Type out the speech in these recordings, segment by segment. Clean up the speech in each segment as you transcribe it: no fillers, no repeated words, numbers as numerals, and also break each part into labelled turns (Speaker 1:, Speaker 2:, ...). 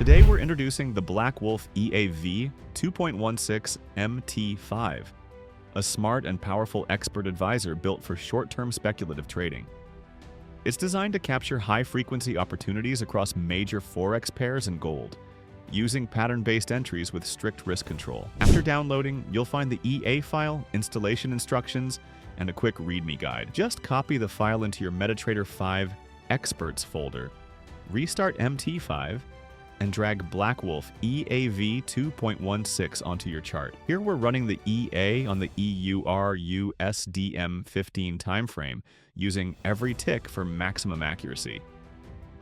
Speaker 1: Today we're introducing the Wolf EA V2.16 MT5, a smart and powerful expert advisor built for short-term speculative trading. It's designed to capture high-frequency opportunities across major Forex pairs and gold, using pattern-based entries with strict risk control. After downloading, you'll find the EA file, installation instructions, and a quick README guide. Just copy the file into your MetaTrader 5 Experts folder, restart MT5, and drag Wolf EA V2.16 onto your chart. Here we're running the EA on the XAUUSD M15 timeframe, using every tick for maximum accuracy.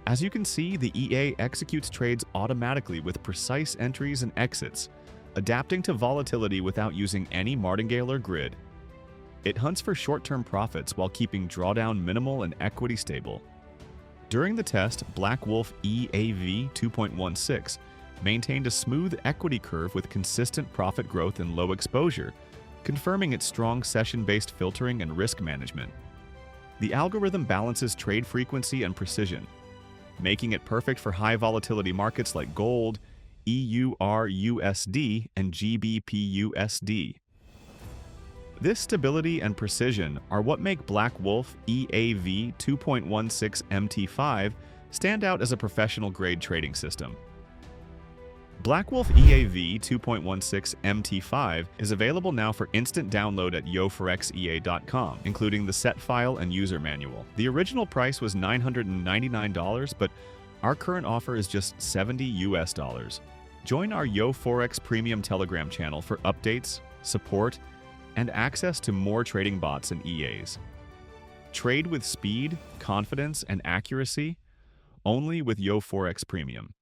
Speaker 1: As you can see, the EA executes trades automatically with precise entries and exits, adapting to volatility without using any martingale or grid. It hunts for short-term profits while keeping drawdown minimal and equity stable. During the test, Wolf EA V2.16 maintained a smooth equity curve with consistent profit growth and low exposure, confirming its strong session-based filtering and risk management. The algorithm balances trade frequency and precision, making it perfect for high volatility markets like gold, EURUSD, and GBPUSD. This stability and precision are what make Wolf EA V2.16 MT5 stand out as a professional-grade trading system. Wolf EA V2.16 MT5 is available now for instant download at Forexea.com, including the set file and user manual. The original price was $999, but our current offer is just $70 US. Join our Forex Premium Telegram channel for updates, support, and access to more trading bots and EAs. Trade with speed, confidence, and accuracy only with Forex Premium.